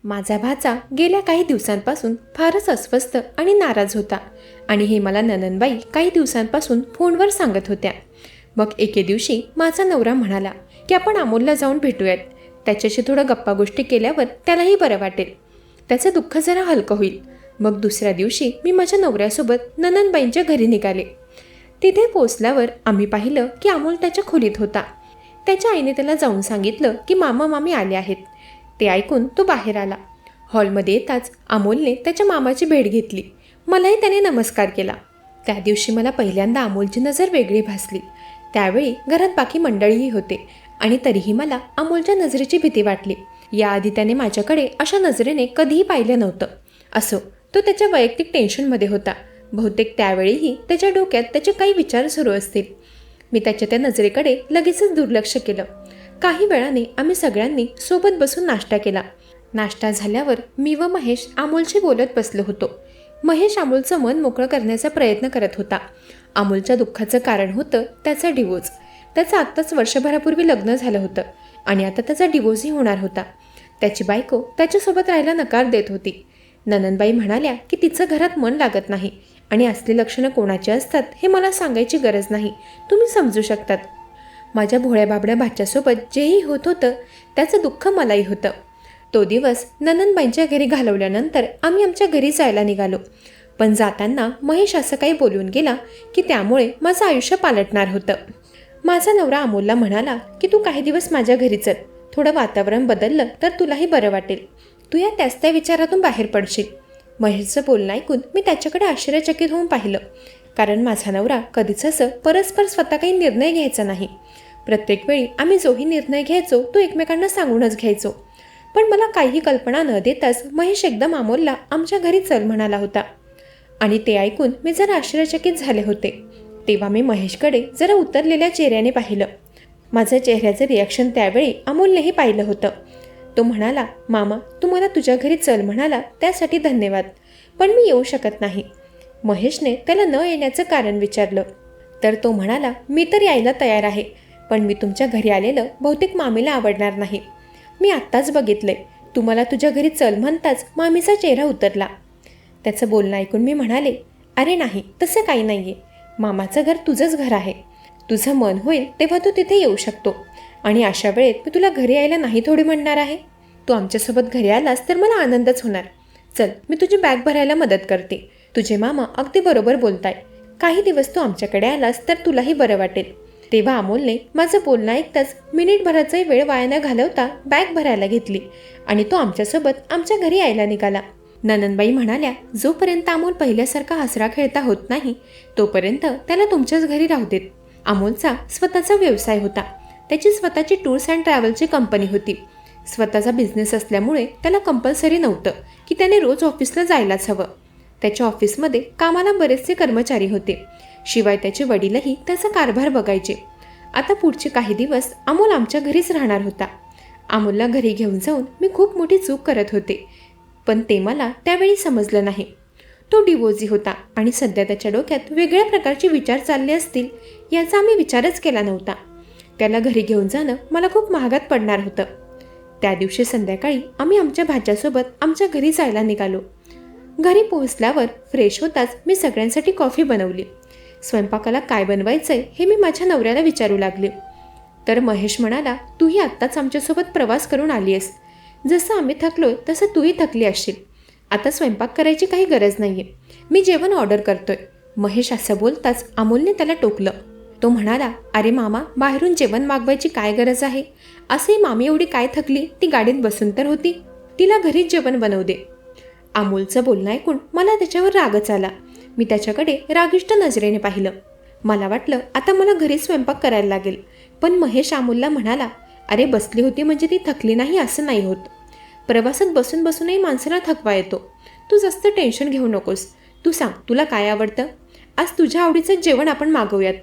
माझा भाचा गेल्या काही दिवसांपासून फारच अस्वस्थ आणि नाराज होता आणि हे मला ननंदबाई काही दिवसांपासून फोनवर सांगत होत्या. मग एके दिवशी माझा नवरा म्हणाला की आपण अमोलला जाऊन भेटूयात. त्याच्याशी थोडं गप्पा गोष्टी केल्यावर त्यालाही बरं वाटेल, त्याचं दुःख जरा हलकं होईल. मग दुसऱ्या दिवशी मी माझ्या नवऱ्यासोबत ननंदबाईंच्या घरी निघाले. तिथे पोचल्यावर आम्ही पाहिलं की अमोल त्याच्या खोलीत होता. त्याच्या आईने त्याला जाऊन सांगितलं की मामा मामी आले आहेत. ते ऐकून तो बाहेर आला. हॉलमध्ये येताच अमोलने त्याच्या मामाची भेट घेतली. मलाही त्याने नमस्कार केला. त्या दिवशी मला पहिल्यांदा अमोलची नजर वेगळी भासली. त्यावेळी घरात बाकी मंडळीही होते आणि तरीही मला अमोलच्या नजरेची भीती वाटली. याआधी त्याने माझ्याकडे अशा नजरेने कधीही पाहिलं नव्हतं. असो, तो त्याच्या वैयक्तिक टेन्शनमध्ये होता. बहुतेक त्यावेळीही त्याच्या डोक्यात त्याचे काही विचार सुरू असतील. मी त्याच्या त्या नजरेकडे लगेचच दुर्लक्ष केलं. काही वेळाने आम्ही सगळ्यांनी सोबत बसून नाश्ता केला. नाश्ता झाल्यावर मी व महेश अमोलशी बोलत बसलो होतो. महेश अमोलचं मन मोकळं करण्याचा प्रयत्न करत होता. अमोलच्या दुःखाचं कारण होतं त्याचा डिवोर्स. त्याचं आत्ताच वर्षभरापूर्वी लग्न झालं होतं आणि आता त्याचा डिवोर्सही होणार होता. त्याची बायको त्याच्यासोबत राहायला नकार देत होती. ननंदबाई म्हणाल्या की तिचं घरात मन लागत नाही आणि असली लक्षणं कोणाची असतात हे मला सांगायची गरज नाही, तुम्ही समजू शकतात. माझ्या भोळ्या बाबड्या भाच्यासोबत जेही होत होतं त्याचं दुःख मलाही होतं. तो दिवस ननंदबाईंच्या घरी घालवल्यानंतर आम्ही आमच्या घरी जायला निघालो. पण जाताना महेश असं काही बोलून गेला की त्यामुळे माझं आयुष्य पालटणार होतं. माझा नवरा अमोलला म्हणाला की तू काही दिवस माझ्या घरी चल, थोडं वातावरण बदललं तर तुलाही बरं वाटेल, तू या त्या विचारातून बाहेर पडशील. महेशचं बोलणं ऐकून मी त्याच्याकडे आश्चर्यचकित होऊन पाहिलं, कारण माझा नवरा कधीच असं परस्पर स्वतः काही निर्णय घ्यायचा नाही. प्रत्येक वेळी आम्ही जोही निर्णय घ्यायचो तो एकमेकांना सांगूनच घ्यायचो. पण मला काहीही कल्पना न देताच महेश एकदम अमोलला आमच्या घरी चल म्हणाला होता आणि ते ऐकून मी जरा आश्चर्यचकित झाले होते. तेव्हा मी महेशकडे जरा उतरलेल्या चेहऱ्याने पाहिलं. माझं चेहऱ्याचं रिॲक्शन त्यावेळी अमोलनेही पाहिलं होतं. तो म्हणाला, मामा तू मला तुझ्या घरी चल म्हणाला त्यासाठी धन्यवाद, पण मी येऊ शकत नाही. महेशने त्याला न येण्याचं कारण विचारलं तर तो म्हणाला, मी तर यायला तयार आहे, पण मी तुमच्या घरी आलेलं बहुतेक मामीला आवडणार नाही. मी आत्ताच बघितलंय, तुम्हाला तुझ्या घरी चल म्हणताच मामीचा चेहरा उतरला. त्याचं बोलणं ऐकून मी म्हणाले, अरे नाही, तसं काही नाही आहे. मामाचं घर तुझंच घर आहे. तुझं मन होईल तेव्हा तू तिथे येऊ शकतो आणि अशा वेळेत मी तुला घरी यायला नाही थोडी म्हणणार आहे. तू आमच्यासोबत घरी आलास तर मला आनंदच होणार. चल, मी तुझी बॅग भरायला मदत करते. तुझे मामा अगदी बरोबर बोलताय. काही दिवस तू आमच्याकडे आलास तर तुलाही बरं वाटेल. तेव्हा अमोलने माझं बोलणं ऐकताच मिनिटभराचाही वेळ वाया न घालवता बॅग भरायला घेतली आणि तो आमच्यासोबत आमच्या घरी यायला निघाला. ननंदबाई म्हणाल्या, जोपर्यंत अमोल पहिल्यासारखा हसरा खेळता होत नाही तोपर्यंत त्याला तुमच्याच घरी राहू देत. अमोलचा स्वतःचा व्यवसाय होता. त्याची स्वतःची टूर्स अँड ट्रॅव्हलची कंपनी होती. स्वतःचा बिझनेस असल्यामुळे त्याला कंपल्सरी नव्हतं की त्याने रोज ऑफिसला जायलाच हवं. त्याच्या ऑफिसमध्ये कामाला बरेचसे कर्मचारी होते. शिवाय त्याचे वडीलही त्याचा कारभार बघायचे. आता पुढचे काही दिवस अमोल आमच्या घरीच राहणार होता. अमोलला घरी घेऊन जाऊन मी खूप मोठी चूक करत होते, पण ते मला त्यावेळी समजलं नाही. तो डिवोर्सी होता आणि सध्या त्याच्या डोक्यात वेगळ्या प्रकारचे विचार चालले असतील याचा आम्ही विचारच केला नव्हता. त्याला घरी घेऊन जाणं मला खूप महागात पडणार होतं. त्या दिवशी संध्याकाळी आम्ही आमच्या भाच्यासोबत आमच्या घरी जायला निघालो. घरी पोहोचल्यावर फ्रेश होताच मी सगळ्यांसाठी कॉफी बनवली. स्वयंपाकाला काय बनवायचंय हे मी माझ्या नवऱ्याला विचारू लागले. तर महेश म्हणाला, तूही आत्ताच आमच्यासोबत प्रवास करून आली आहेस. जसं आम्ही थकलोय तसं तूही थकली असशील. आता स्वयंपाक करायची काही गरज नाही आहे, मी जेवण ऑर्डर करतोय. महेश असं बोलताच अमोलने त्याला टोकलं. तो म्हणाला, अरे मामा, बाहेरून जेवण मागवायची काय गरज आहे? असे मामी एवढी काय थकली, ती गाडीत बसून तर होती, तिला घरीच जेवण बनवू दे. अमोलचं बोलणं ऐकून मला त्याच्यावर रागच आला. मी त्याच्याकडे रागिष्ट नजरेने पाहिलं. मला वाटलं आता मला घरी स्वयंपाक करायला लागेल. पण महेश अमोलला म्हणाला, अरे बसली होती म्हणजे ती थकली नाही असं नाही होत. प्रवासात बसून बसूनही माणसाला थकवा येतो. तू जास्त टेन्शन घेऊ नकोस. तू सांग तुला काय आवडतं? आज तुझ्या आवडीचं जेवण आपण मागवूयात.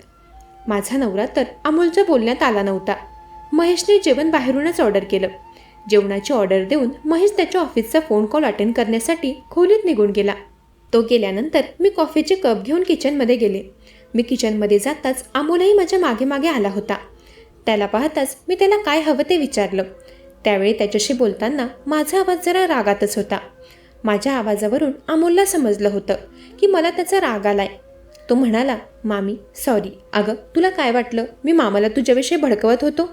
माझा नवरा तर अमोलच्या बोलण्यात आला नव्हता. महेशने जेवण बाहेरूनच ऑर्डर केलं. जेवणाची ऑर्डर देऊन महेश त्याच्या ऑफिसचा फोन कॉल अटेंड करण्यासाठी खोलीत निघून गेला. तो गेल्यानंतर मी कॉफीचे कप घेऊन किचनमध्ये गेले. मी किचनमध्ये जाताच अमोलही माझ्या मागे मागे आला होता. त्याला पाहताच मी त्याला काय हवं ते विचारलं. त्यावेळी त्याच्याशी बोलताना माझा आवाज जरा रागातच होता. माझ्या आवाजावरून अमोलला समजलं होतं की मला त्याचा राग आलाय. तो म्हणाला, मामी सॉरी. अगं तुला काय वाटलं मी मामाला तुझ्याविषयी भडकवत होतो?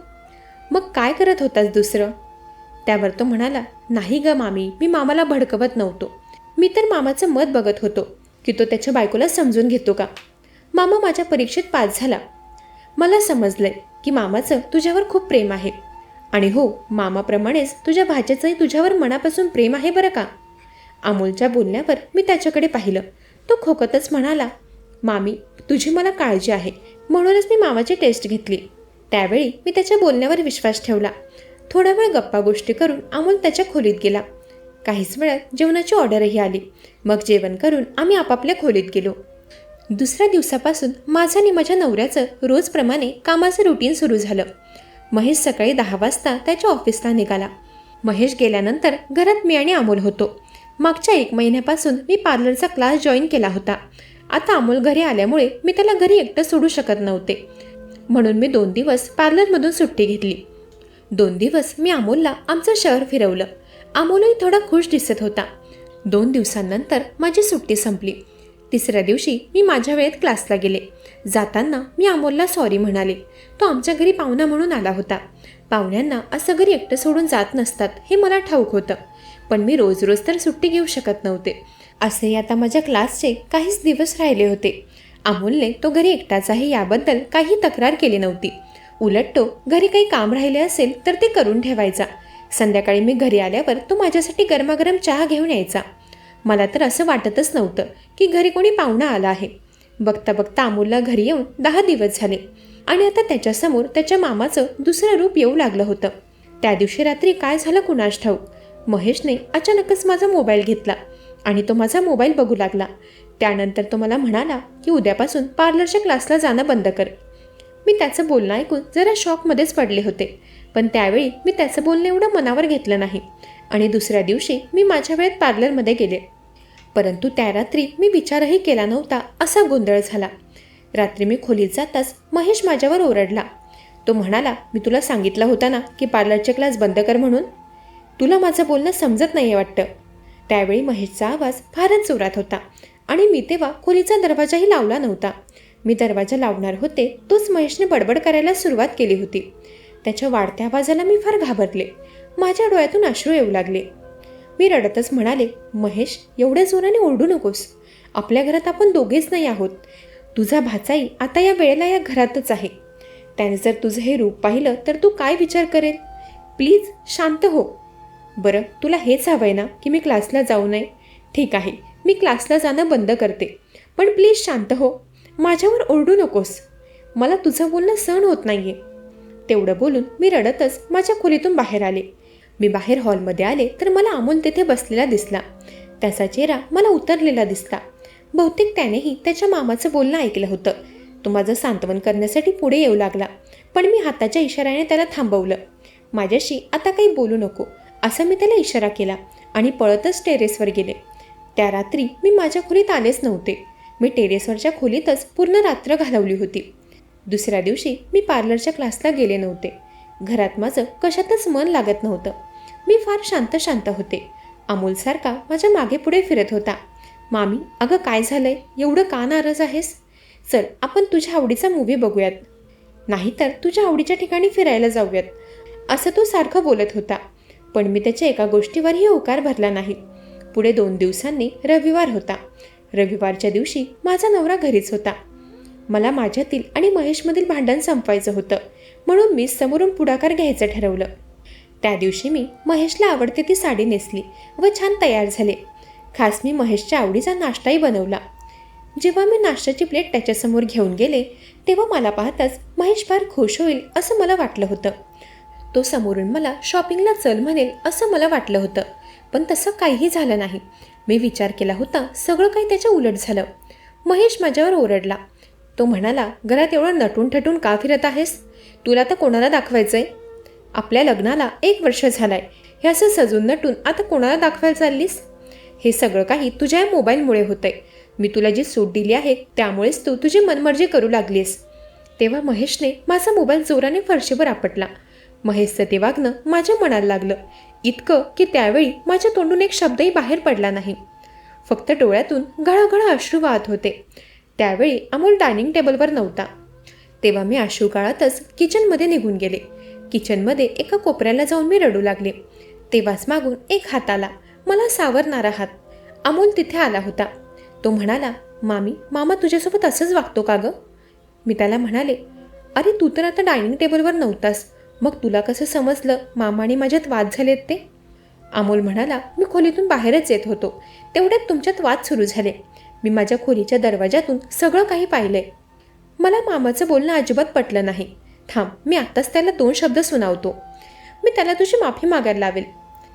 मग काय करत होतास दुसरं? त्यावर तो म्हणाला, नाही ग मामी, मी मामाला भडकवत नव्हतो. मी तर मामाचं मत बघत होतो की तो त्याच्या बायकोला समजून घेतो का. मामा माझ्या परीक्षेत पास झाला. मला समजलंय की मामाचं तुझ्यावर खूप प्रेम आहे. आणि हो, मामाप्रमाणेच तुझ्या भाच्याचंही तुझ्यावर मनापासून प्रेम आहे बरं का. अमोलच्या बोलण्यावर मी त्याच्याकडे पाहिलं. तो खोकतच म्हणाला, मामी तुझी मला काळजी आहे म्हणूनच मी मामाची टेस्ट घेतली. त्यावेळी मी त्याच्या बोलण्यावर विश्वास ठेवला. थोडा वेळ गप्पा गोष्टी करून अमोल त्याच्या खोलीत गेला. काहीच वेळात जेवणाची ऑर्डरही आली. मग जेवण करून आम्ही आपापल्या खोलीत गेलो. दुसऱ्या दिवसापासून माझं आणि माझ्या नवऱ्याचं रोजप्रमाणे कामाचं रुटीन सुरू झालं. महेश सकाळी 10 वाजता त्याच्या ऑफिसला निघाला. महेश गेल्यानंतर घरात मी आणि अमोल होतो. मागच्या 1 महिन्यापासून मी पार्लरचा क्लास जॉईन केला होता. आता अमोल घरी आल्यामुळे मी त्याला घरी एकटं सोडू शकत नव्हते. म्हणून मी 2 दिवस पार्लरमधून सुट्टी घेतली. 2 दिवस मी अमोलला आमचं शहर फिरवलं. अमोलही थोडा खुश दिसत होता. 2 दिवसांनंतर माझी सुट्टी संपली. 3ऱ्या दिवशी मी माझ्या वेळेत क्लासला गेले. जाताना मी अमोलला सॉरी म्हणाले. तो आमच्या घरी पाहुणा म्हणून आला होता. पाहुण्यांना असं घरी एकटं सोडून जात नसतात हे मला ठाऊक होतं. पण मी रोज रोज तर सुट्टी घेऊ शकत नव्हते. असेही आता माझ्या क्लासचे काहीच दिवस राहिले होते. अमोलने तो घरी एकटाच आहे याबद्दल काही तक्रार केली नव्हती. उलट तो घरी काही काम राहिले असेल तर ते करून ठेवायचा. संध्याकाळी मी घरी आल्यावर तो माझ्यासाठी गरमागरम चहा घेऊन यायचा. मला तर असं वाटतच नव्हतं की घरी कोणी पाहुणा आला आहे. बघता बघता अमोलला घरी येऊन 10 दिवस झाले आणि आता त्याच्यासमोर त्याच्या मामाचं दुसरं रूप येऊ लागलं होतं. त्या दिवशी रात्री काय झालं कुणास ठाऊक, महेशने अचानकच माझा मोबाईल घेतला आणि तो माझा मोबाईल बघू लागला. त्यानंतर तो मला म्हणाला की उद्यापासून पार्लरच्या क्लासला जाणं बंद कर. मी त्याचं बोलणं ऐकून जरा शॉकमध्येच पडले होते. पण त्यावेळी मी त्याचं बोलणं एवढं मनावर घेतलं नाही आणि दुसऱ्या दिवशी मी माझ्या वेळेत पार्लरमध्ये गेले. परंतु त्या रात्री मी विचारही केला नव्हता असा गोंधळ झाला. रात्री मी खोलीत जाताच महेश माझ्यावर ओरडला. तो म्हणाला, मी तुला सांगितलं होतं ना की पार्लरचे क्लास बंद कर म्हणून. तुला माझं बोलणं समजत नाही आहे वाटतं. त्यावेळी महेशचा आवाज फारच जोरात होता आणि मी तेव्हा खोलीचा दरवाजाही लावला नव्हता. मी दरवाजा लावणार होते तोच महेशने बडबड करायला सुरुवात केली होती. त्याच्या वाढत्या आवाजाला मी फार घाबरले. माझ्या डोळ्यातून अश्रू येऊ लागले. मी रडतच म्हणाले, महेश एवढ्या जोराने ओरडू नकोस. आपल्या घरात आपण दोघेच नाही आहोत. तुझा भाचाई आता या वेळेला या घरातच आहे. त्याने जर तुझं हे रूप पाहिलं तर तू काय विचार करेल. प्लीज शांत हो. बरं तुला हेच हवंय ना की मी क्लासला जाऊ नये. ठीक आहे, मी क्लासला जाणं बंद करते. पण प्लीज शांत हो. माझ्यावर ओरडू नकोस. मला तुझं बोलणं सहन होत नाहीये. तेवढं बोलून मी रडतच माझ्या खोलीतून बाहेर आले. मी बाहेर हॉलमध्ये आले तर मला अमोल तेथे बसलेला दिसला. त्याचा चेहरा मला उतरलेला दिसला. बहुतेक त्यानेही त्याच्या मामाचं बोलणं ऐकलं होतं. तो माझं सांत्वन करण्यासाठी पुढे येऊ लागला. पण मी हाताच्या इशाऱ्याने त्याला थांबवलं. माझ्याशी आता काही बोलू नको असं मी त्याला इशारा केला आणि पळतच टेरेसवर गेले. त्या रात्री मी माझ्या खोलीत आलेच नव्हते. मी टेरेसवरच्या खोलीतच पूर्ण रात्र घालवली होती. दुसऱ्या दिवशी मी पार्लरच्या क्लासला गेले नव्हते. घरात माझं कशातच मन लागत नव्हतं. मी फार शांत होते. अमोलसारखा माझ्या मागे पुढे फिरत होता. मामी अगं काय झालंय, एवढं का नाराज आहेस? चल आपण तुझ्या आवडीचा मूव्ही बघूयात, नाहीतर तुझ्या आवडीच्या ठिकाणी फिरायला जाऊयात, असं तो सारखं बोलत होता. पण मी त्याच्या एका गोष्टीवरही होकार भरला नाही. पुढे 2 दिवसांनी रविवार होता. रविवारच्या दिवशी माझा नवरा घरीच होता. मला माझ्यातील आणि महेशमधील भांडण संपवायचं होतं म्हणून मी समोरून पुढाकार घ्यायचं ठरवलं. त्या दिवशी मी महेशला आवडते ती साडी नेसली व छान तयार झाले. खास मी महेशच्या आवडीचा नाश्ताही बनवला. जेव्हा मी नाश्त्याची प्लेट त्याच्यासमोर घेऊन गेले तेव्हा मला पाहताच महेश फार खुश होईल असं मला वाटलं होतं. तो समोरून मला शॉपिंगला चल म्हणेल असं मला वाटलं होतं. पण तसं काहीही झालं नाही. मी विचार केला होता सगळं काही त्याच्या उलट झालं. महेश माझ्यावर ओरडला. तो म्हणाला, घरात एवढं नटून ठटून का फिरत आहेस? तुला तर कोणाला दाखवायचंय? आपल्या लग्नाला 1 वर्ष झालंय. हे असं सजून नटून आता कोणाला दाखवायला चाललीस? हे सगळं काही तुझ्या मोबाईलमुळे होतंय. मी तुला जी सूट दिली आहे त्यामुळेच तू तुझी मनमर्जी करू लागलीस. तेव्हा महेशने माझा मोबाईल जोराने फरशीवर आपटला. महेशचं ते वागणं माझ्या मनाला लागलं, इतकं की त्यावेळी माझ्या तोंडून एक शब्दही बाहेर पडला नाही. फक्त डोळ्यातून गळागळा अश्रू वाहत होते. त्यावेळी अमोल डायनिंग टेबलवर नव्हता. तेव्हा मी अश्रू काळातच किचनमध्ये निघून गेले. किचनमध्ये एका कोपऱ्याला जाऊन मी रडू लागले. तेव्हाच मागून एक हात आला, मला सावरणारा हात. अमोल तिथे आला होता. तो म्हणाला, मामी, मामा तुझ्यासोबत असंच वागतो का गं? मी त्याला म्हणाले, अरे तू तर आता डायनिंग टेबलवर नव्हतास, मग तुला कसं समजलं मामा आणि माझ्यात वाद झालेत ते? अमोल म्हणाला, मी खोलीतून बाहेरच येत होतो, तेवढ्यात तुमच्यात वाद सुरू झाले. मी माझ्या खोलीच्या दरवाजातून सगळं काही पाहिलंय. मला मामाचं बोलणं अजिबात पटलं नाही. थांब, मी आत्ताच त्याला 2 शब्द सुनावतो. मी त्याला तुझी माफी मागायला लावेल.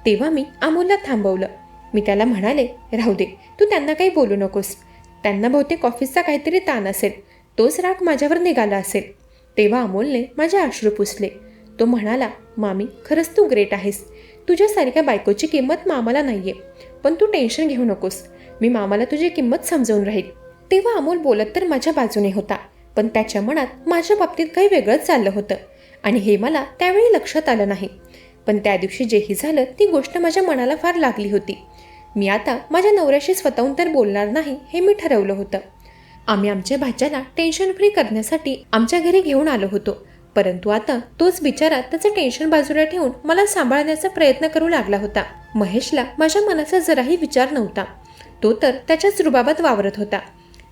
तेव्हा मी अमोलला थांबवलं. मी त्याला म्हणाले, राहू दे, तू त्यांना काही बोलू नकोस. त्यांना बहुतेक ऑफिसचा काहीतरी ताण असेल, तोच राग माझ्यावर निघाला असेल. तेव्हा अमोलने माझे अश्रू पुसले. तो म्हणाला, मामी, खरंच तू ग्रेट आहेस. तुझ्यासारख्या बायकोची किंमत मामाला नाहीये. पण तू टेन्शन घेऊ नकोस, मी मामाला तुझी किंमत समजावून राहील. तेव्हा अमोल बोलत तर माझ्या बाजूने होता, पण त्याच्या मनात माझ्या बाबतीत काही वेगळंच चाललं होतं आणि हे मला त्यावेळी लक्षात आलं नाही. पण त्या दिवशी जेही झालं ती गोष्ट माझ्या मनाला फार लागली होती. मी आता माझ्या नवऱ्याशी स्वतःहून तर बोलणार नाही हे मी ठरवलं होतं. आम्ही आमच्या भाच्याला टेन्शन फ्री करण्यासाठी आमच्या घरी घेऊन आलो होतो, परंतु आता तोच बिचारा त्याचं टेन्शन बाजूला ठेवून मला सांभाळण्याचा प्रयत्न करू लागला होता. महेशला माझ्या मनाचा जराही विचार नव्हता. तो तर त्याच्याच रुबाबात वावरत होता.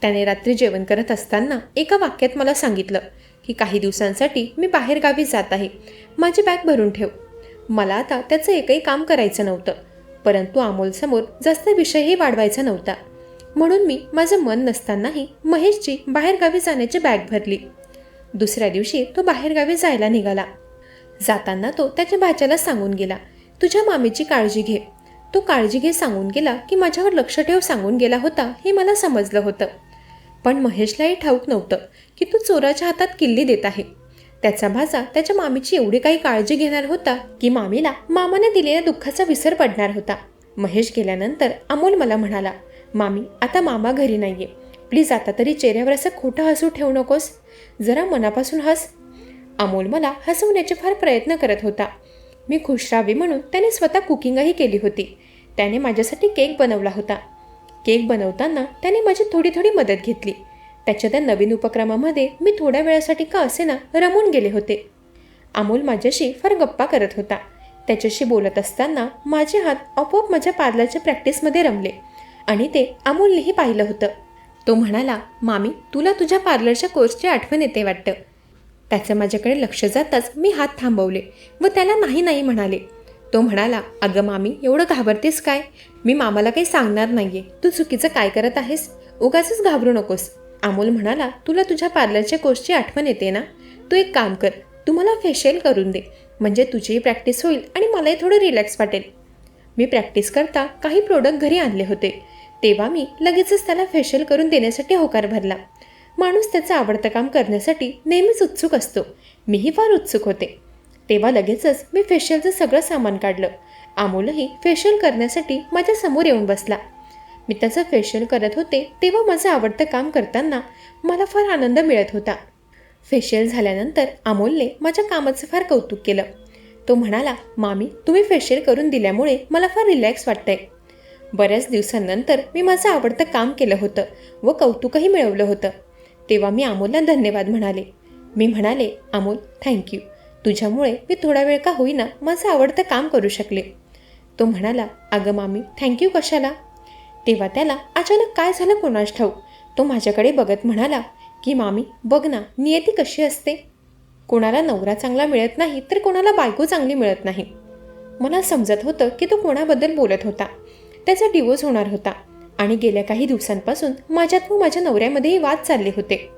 त्याने रात्री जेवण करत असताना एका वाक्यात मला सांगितलं की काही दिवसांसाठी मी बाहेरगावी जात आहे, माझी बॅग भरून ठेव. मला आता त्याचं एकही काम करायचं नव्हतं, परंतु अमोलसमोर जास्त विषयही वाढवायचा नव्हता. म्हणून मी माझं मन नसतानाही महेशची बाहेरगावी जाण्याची बॅग भरली. दुसऱ्या दिवशी तो बाहेरगावी जायला निघाला. जाताना तो त्याच्या भाच्याला सांगून गेला, तुझ्या मामीची काळजी घे. तो काळजी घे सांगून गेला की माझ्यावर लक्ष ठेव सांगून गेला होता हे मला समजलं होतं. पण महेशलाही ठाऊक नव्हतं की तू चोराच्या हातात किल्ली देत आहे. त्याचा भाचा त्याच्या मामीची एवढी काही काळजी घेणार होता की मामीला मामाने दिलेल्या दुःखाचा विसर पडणार होता. महेश गेल्यानंतर अमोल मला म्हणाला, मामी, आता मामा घरी नाहीये, प्लीज आता तरी चेहऱ्यावर असं खोटं हसू ठेवू नकोस, जरा मनापासून हस. अमोल मला हसवण्याचे फार प्रयत्न करत होता. मी खुश राहावी म्हणून त्याने स्वतः कुकिंगही केली होती. त्याने माझ्यासाठी केक बनवला होता. केक बनवताना त्याने माझी थोडी थोडी मदत घेतली. त्याच्या त्या नवीन उपक्रमामध्ये मी थोड्या वेळासाठी का असेना रमून गेले होते. अमोल माझ्याशी फार गप्पा करत होता. त्याच्याशी बोलत असताना माझे हात आपोआप माझ्या पार्लरच्या प्रॅक्टिसमध्ये रमले आणि ते अमोलनेही पाहिलं होतं. तो म्हणाला, मामी, तुला तुझ्या पार्लरच्या कोर्सची आठवण येते वाटतं. त्याचं माझ्याकडे लक्ष जाताच मी हात थांबवले व त्याला नाही नाही म्हणाले. तो म्हणाला, अगं मामी, एवढं घाबरतेस काय? मी मामाला काही सांगणार नाहीये. तू चुकीचं काय करत आहेस? उगाचच घाबरू नकोस. अमोल म्हणाला, तुला तुझ्या पार्लरच्या कोर्सची आठवण येते ना? तू एक काम कर, तू मला फेशियल करून दे, म्हणजे तुझीही प्रॅक्टिस होईल आणि मलाही थोडं रिलॅक्स वाटेल. मी प्रॅक्टिस करता काही प्रोडक्ट घरी आणले होते. तेव्हा मी लगेचच त्याला फेशियल करून देण्यासाठी होकार भरला. माणूस त्याचं आवडतं काम करण्यासाठी नेहमीच उत्सुक असतो. मीही फार उत्सुक होते. तेव्हा लगेचच मी फेशियलचं सगळं सामान काढलं. अमोलही फेशियल करण्यासाठी माझ्या समोर येऊन बसला. मी त्याचं फेशियल करत होते तेव्हा माझं आवडतं काम करताना मला फार आनंद मिळत होता. फेशियल झाल्यानंतर अमोलने माझ्या कामाचं फार कौतुक केलं. तो म्हणाला, मामी, तुम्ही फेशियल करून दिल्यामुळे मला फार रिलॅक्स वाटतंय. बऱ्याच दिवसांनंतर मी माझं आवडतं काम केलं होतं व कौतुकही मिळवलं होतं. तेव्हा मी अमोलला धन्यवाद म्हणाले. मी म्हणाले, अमोल, थँक्यू. तुझ्यामुळे मी थोडा वेळ का होईना माझं आवडतं काम करू शकले. तो म्हणाला, अगं मामी, थँक्यू कशाला? तेव्हा त्याला अचानक काय झालं कोणास ठाऊक. तो माझ्याकडे बघत म्हणाला की मामी, बघ ना, नियती कशी असते. कोणाला नवरा चांगला मिळत नाही तर कोणाला बायको चांगली मिळत नाही. मला समजत होतं की तो कोणाबद्दल बोलत होता. त्याचा डिवोर्स होणार होता आणि गेल्या काही दिवसांपासून माझ्यात व माझ्या नवऱ्यामध्येही वाद चालले होते.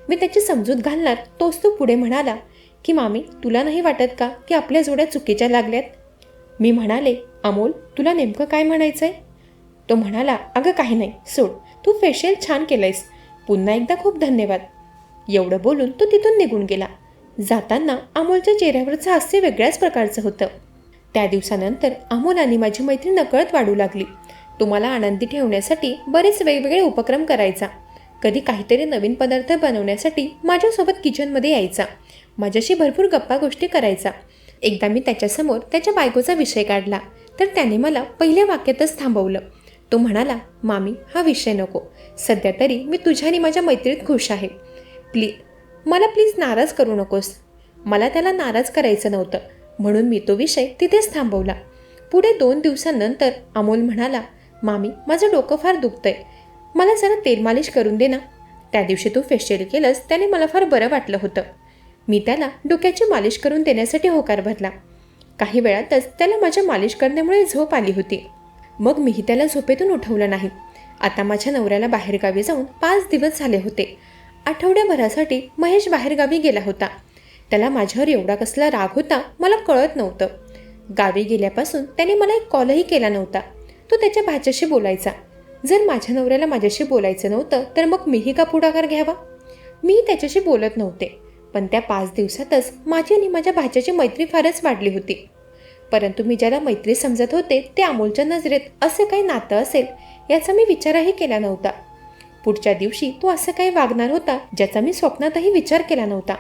मी त्याची समजूत घालणार तोच तो पुढे म्हणाला की मामी, तुला नाही वाटत का की आपल्या जोड्या चुकीच्या लागल्यात? मी म्हणाले, अमोल, तुला नेमकं काय म्हणायचंय? तो म्हणाला, अगं काही नाही, सोड. तू फेशियल छान केलंयस. पुन्हा एकदा खूप धन्यवाद. एवढं बोलून तो तिथून निघून गेला. जाताना अमोलच्या चेहऱ्यावरचं हास्य वेगळ्याच प्रकारचं होतं. त्या दिवसानंतर अमोल आणि माझी मैत्री नकळत वाढू लागली. तो मला आनंदी ठेवण्यासाठी बरेच वेगवेगळे उपक्रम करायचा. कधी काहीतरी नवीन पदार्थ बनवण्यासाठी माझ्यासोबत किचनमध्ये यायचा. माझ्याशी भरपूर गप्पा गोष्टी करायचा. एकदा मी त्याच्यासमोर त्याच्या बायकोचा विषय काढला तर त्याने मला पहिल्या वाक्यातच थांबवलं. तो म्हणाला, मामी हा विषय नको, सध्या तरी मी तुझ्या आणि माझ्या मैत्रीत खुश आहे. मला प्लीज नाराज करू नकोस. मला त्याला नाराज करायचं नव्हतं म्हणून मी तो विषय तिथेच थांबवला. पुढे 2 दिवसांनंतर अमोल म्हणाला, मामी माझं डोकं फार दुखतंय, मला जरा तेल मालिश करून दे ना. त्या दिवशी तू फेशियल केलंस त्याने मला फार बरं वाटलं होतं. मी त्याला डोक्याची मालिश करून देण्यासाठी होकार भरला. काही वेळातच त्याला माझ्या मालिश करण्यामुळे झोप आली होती. मग मीही त्याला झोपेतून उठवलं नाही. आता माझ्या नवऱ्याला बाहेरगावी जाऊन 5 दिवस झाले होते. आठवड्याभरासाठी महेश बाहेरगावी गेला होता. त्याला माझ्यावर एवढा कसला राग होता मला कळत नव्हतं. गावी गेल्यापासून त्याने मला एक कॉलही केला नव्हता. तो त्याच्या भाच्याशी बोलायचा. जर माझ्या नवऱ्याला माझ्याशी बोलायचं नव्हतं तर मग मीही का पुढाकार घ्यावा. मीही त्याच्याशी बोलत नव्हते. पण त्या 5 दिवसातच माझी आणि माझ्या भाच्याची मैत्री फारच वाढली होती. परंतु मी ज्याला मैत्री समजत होते ते अमोलच्या नजरेत असं काही नातं असेल याचा मी विचारही केला नव्हता. पुढच्या दिवशी तो असं काही वागणार होता ज्याचा मी स्वप्नातही विचार केला नव्हता.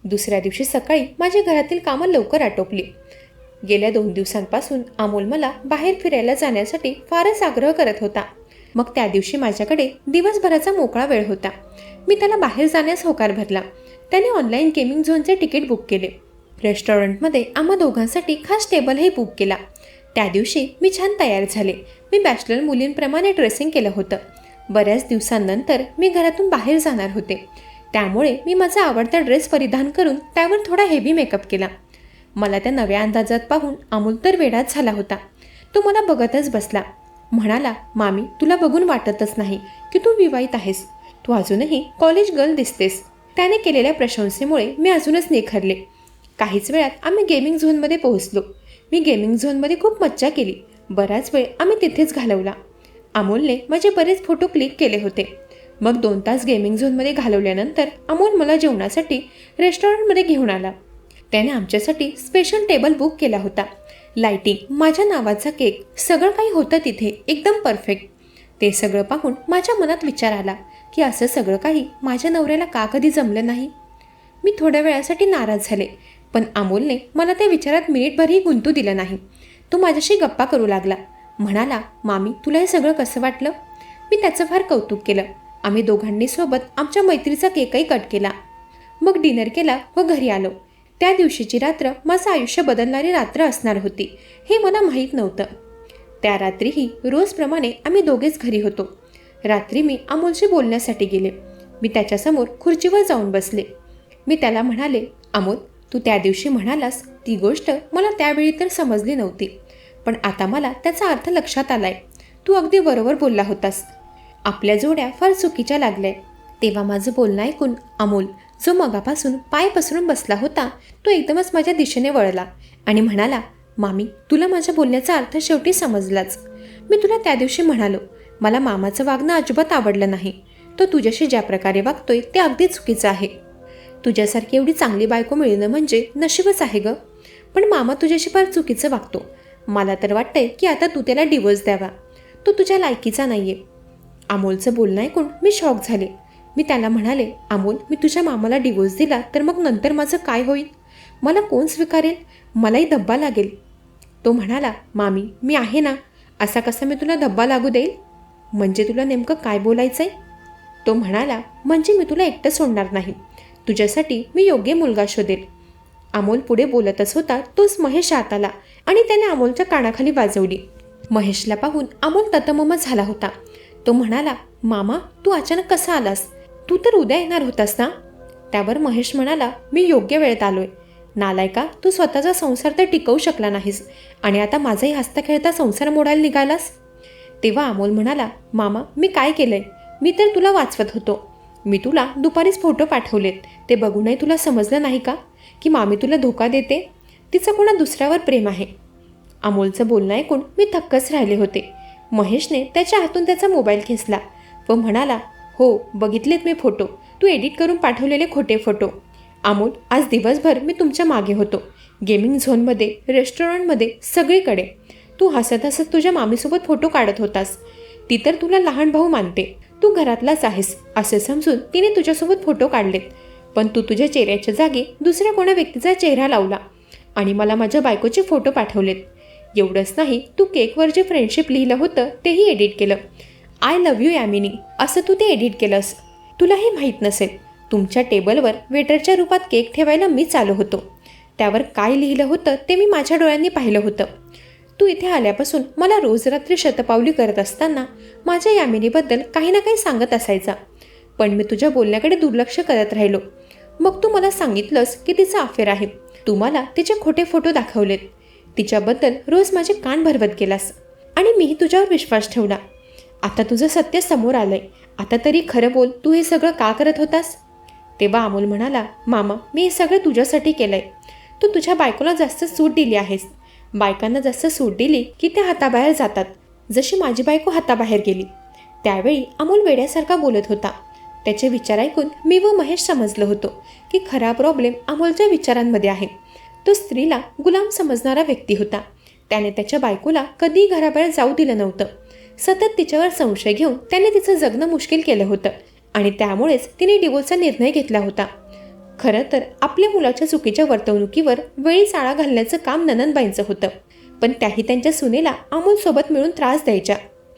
दुसऱ्या दिवशी सकाळी माझ्या घरातील कामं लवकर आटोपली. गेल्या 2 दिवसांपासून अमोल मला बाहेर फिरायला जाण्यासाठी फारच आग्रह करत होता. मग त्या दिवशी माझ्याकडे दिवसभराचा मोकळा वेळ होता. मी त्याला बाहेर जाण्यास होकार भरला. त्याने ऑनलाईन गेमिंग झोनचे तिकीट बुक केले. रेस्टॉरंटमध्ये आम्हा दोघांसाठी खास टेबलही बुक केला. त्या दिवशी मी छान तयार झाले. मी बॅचलर मुलींप्रमाणे ड्रेसिंग केलं होतं. बऱ्याच दिवसांनंतर मी घरातून बाहेर जाणार होते, त्यामुळे मी माझा आवडता ड्रेस परिधान करून त्यावर थोडा हेवी मेकअप केला. मला त्या नव्या अंदाजात पाहून अमोल तर वेडाच झाला होता. तो मला बघतच बसला. म्हणाला, मामी तुला बघून वाटतच नाही की तू विवाहित आहेस. तू अजूनही कॉलेज गर्ल दिसतेस. त्याने केलेल्या प्रशंसेमुळे मी अजूनच निखरले. काहीच वेळात आम्ही गेमिंग झोनमध्ये पोहोचलो. मी गेमिंग झोनमध्ये खूप मज्जा केली. बराच वेळ आम्ही तिथेच घालवला. अमोलने माझे बरेच फोटो क्लिक केले होते. मग 2 तास गेमिंग झोनमध्ये घालवल्यानंतर अमोल मला जेवणासाठी रेस्टॉरंटमध्ये घेऊन आला. त्याने आमच्यासाठी स्पेशल टेबल बुक केला होता. लाईटिंग, माझ्या नावाचा केक, सगळं काही होतं तिथे एकदम परफेक्ट. ते सगळं पाहून माझ्या मनात विचार आला की असं सगळं काही माझ्या नवऱ्याला का कधी जमलं नाही. मी थोड्या वेळासाठी नाराज झाले, पण अमोलने मला त्या विचारात मिनिटभरही गुंतू दिलं नाही. तो माझ्याशी गप्पा करू लागला. म्हणाला, मामी तुला हे सगळं कसं वाटलं. मी त्याचं फार कौतुक केलं. आम्ही दोघांनी सोबत आमच्या मैत्रीचा केकही कट केला. मग डिनर केला व घरी आलो. त्या दिवशीची रात्र माझं आयुष्य बदलणारी रात्र असणार होती हे मला माहीत नव्हतं. त्या रात्रीही रोजप्रमाणे आम्ही दोघेच घरी होतो. रात्री मी अमोलशी बोलण्यासाठी गेले. मी त्याच्यासमोर खुर्चीवर जाऊन बसले. मी त्याला म्हणाले, अमोल तू त्या दिवशी म्हणालास ती गोष्ट मला त्यावेळी तर समजली नव्हती, पण आता मला त्याचा अर्थ लक्षात आलाय. तू अगदी बरोबर बोलला होतास. आपल्या जोड्या फार चुकीच्या लागल्या. तेव्हा माझं बोलणं ऐकून अमोल, जो मगापासून पाय पसरून बसला होता, तो एकदमच माझ्या दिशेने वळला आणि म्हणाला, मामी तुला माझ्या बोलण्याचा अर्थ शेवटी समजलाच. मी तुला त्या दिवशी म्हणालो, मला मामाचं वागणं अजिबात आवडलं नाही. तो तुझ्याशी ज्या प्रकारे वागतोय ते अगदी चुकीचं आहे. तुझ्यासारखी एवढी चांगली बायको मिळणं म्हणजे नशीबच आहे ग. पण मामा तुझ्याशी फार चुकीचं वागतो. मला तर वाटतंय की आता तू त्याला डिवोर्स द्यावा. तो तुझ्या लायकीचा नाहीये. अमोलचं बोलणं ऐकून मी शॉक झाले. मी त्याला म्हणाले, अमोल मी तुझ्या मामाला डिवोर्स दिला तर मग नंतर माझं काय होईल. मला कोण स्वीकारेल. मलाही धब्बा लागेल. तो म्हणाला, मामी मी आहे ना, असा कसा मी तुला धब्बा लागू देईल. म्हणजे तुला नेमकं काय बोलायचं आहे. तो म्हणाला, म्हणजे मी तुला एकटं सोडणार नाही. तुझ्यासाठी मी योग्य मुलगा शोधेल. अमोल पुढे बोलतच होता तोच महेश आत आला आणि त्याने अमोलच्या कानाखाली वाजवली. महेशला पाहून अमोल ततमम झाला होता. तो म्हणाला, मामा तू अचानक कसा आलास. तू तर उद्या येणार होतास ना. त्यावर महेश म्हणाला, मी योग्य वेळेत आलोय. नालायका, तू स्वतःचा संसार तर टिकवू शकला नाहीस आणि आता माझाही हसता खेळता संसार मोडायला निघालास. तेव्हा अमोल म्हणाला, मामा मी काय केलंय. मी तर तुला वाचवत होतो. मी तुला दुपारीच फोटो पाठवलेत. ते बघूनही तुला समजलं नाही का की मामी तुला धोका देते. तिचं कोणा दुसऱ्यावर प्रेम आहे. अमोलचं बोलणं ऐकून मी थक्कच राहिले होते. महेशने त्याच्या हातून त्याचा मोबाईल खेचला व म्हणाला, हो बघितलेत मी फोटो. तू एडिट करून पाठवलेले खोटे फोटो. अमोल आज दिवसभर मी तुमच्या मागे होतो. गेमिंग झोनमध्ये, रेस्टॉरंटमध्ये, सगळीकडे. तू हसत हसत तुझ्या मामीसोबत फोटो काढत होतास. ती तर तुला लहान भाऊ मानते. तू घरातलाच आहेस असे समजून तिने तुझ्यासोबत फोटो काढलेत. पण तू तुझ्या चेहऱ्याच्या जागी दुसऱ्या कोणा व्यक्तीचा चेहरा लावला. आणि मला माझ्या बायकोचे फोटो पाठवलेत. एवढंच नाही, तू केकवर जे फ्रेंडशिप लिहिलं होतं तेही एडिट केलं. आय लव्ह यू यामिनी असं तू ते एडिट केलंस. तुलाही माहीत नसेल, तुमच्या टेबलवर वेटरच्या रूपात केक ठेवायला मीच आलो होतो. त्यावर काय लिहिलं होतं ते मी माझ्या डोळ्यांनी पाहिलं होतं. तू इथे आल्यापासून मला रोज रात्री शतपावली करत असताना माझ्या यामिनीबद्दल काही ना काही सांगत असायचा, पण मी तुझ्या बोलण्याकडे दुर्लक्ष करत राहिलो. मग तू मला सांगितलंस की तिचा अफेअर आहे. तू मला तिचे खोटे फोटो दाखवलेत. तिच्याबद्दल रोज माझे कान भरवत गेलास आणि मीही तुझ्यावर विश्वास ठेवला. आता तुझं सत्य समोर आलंय. आता तरी खरं बोल, तू हे सगळं का करत होतास? तेव्हा अमोल म्हणाला, मामा, मी हे सगळं तुझ्यासाठी केलंय. तू तुझ्या बायकोला जास्त सूट दिली आहेस. बायकांना जास्त सूट दिली की त्या हाताबाहेर जातात, जशी माझी बायको हाताबाहेर गेली. त्यावेळी अमोल वेड्यासारखा बोलत होता. त्याचे विचार ऐकून मी व महेश समजलं होतो की खरा प्रॉब्लेम अमोलच्या विचारांमध्ये आहे. तो स्त्रीला गुलाम समजणारा व्यक्ती होता. त्याने त्याच्या बायकोला कधीही घराबाहेर जाऊ दिलं नव्हतं. सतत तिच्यावर संशय घेऊन त्याने तिचं जगणं मुश्किल केलं होतं आणि त्यामुळेच तिने डिवोर्सचा निर्णय घेतला होता. खरं तर आपल्या मुलाच्या चुकीच्या वर्तवणुकीवर वेळीच आळा घालण्याचं काम ननंदबाईंचं होतं, पण त्याही त्यांच्या सुनेला अमोलसोबत मिळून त्रास द्यायच्या.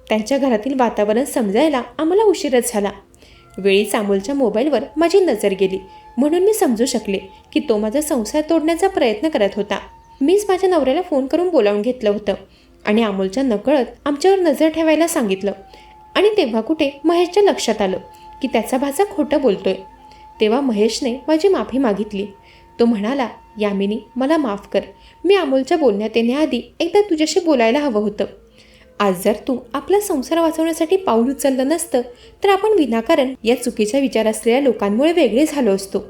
त्यांच्या घरातील वातावरण समजायला आम्हाला उशीरच झाला. वेळीच अमोलच्या मोबाईलवर माझी नजर गेली, म्हणून मी समजू शकले की तो माझा संसार तोडण्याचा प्रयत्न करत होता. मीच माझ्या नवऱ्याला फोन करून बोलावून घेतलं होतं आणि अमोलच्या नकळत आमच्यावर नजर ठेवायला सांगितलं. आणि तेव्हा कुठे महेशच्या लक्षात आलं की त्याचा भाचा खोटं बोलतोय. तेव्हा महेशने माझी माफी मागितली. तो म्हणाला, यामिनी, मला माफ कर. मी अमोलच्या बोलण्यात येण्याआधी एकदा तुझ्याशी बोलायला हवं होतं. आज जर तू आपला संसार वाचवण्यासाठी पाऊल उचललं नसतं तर आपण विनाकारण या चुकीच्या विचार असलेल्या लोकांमुळे वेगळे झालो असतो.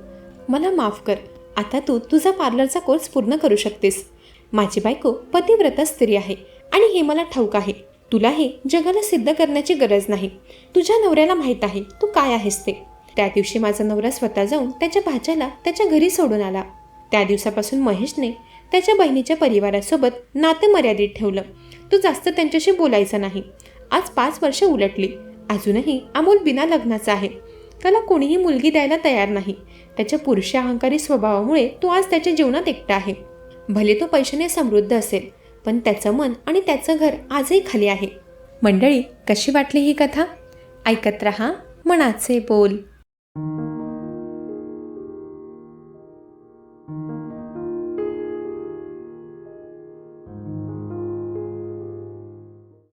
मला माफ कर. आता तू तुझा पार्लरचा कोर्स पूर्ण करू शकतेस. माझी बायको पतिव्रता स्त्री आहे आणि हे मला ठाऊक आहे. तुला हे जगाला सिद्ध करण्याची गरज नाही. तुझ्या नवऱ्याला माहीत आहे तू काय आहेस ते. त्या दिवशी माझा नवरा स्वतः जाऊन त्याच्या भाच्याला त्याच्या घरी सोडून आला. त्या दिवसापासून महेशने त्याच्या बहिणीच्या परिवारासोबत नातं मर्यादित ठेवलं. तो जास्त त्यांच्याशी बोलायचा नाही. आज 5 वर्ष उलटली. अजूनही अमोल बिना लग्नाचा आहे. त्याला कोणीही मुलगी द्यायला तयार नाही. त्याच्या पुरुष अहंकारी स्वभावामुळे तो आज त्याच्या जीवनात एकटा आहे. भले तो पैशाने समृद्ध असेल, पण त्याचं मन आणि त्याचं घर आजही खाली आहे. मंडळी, कशी वाटली ही कथा? ऐकत रहा मनाचे बोल.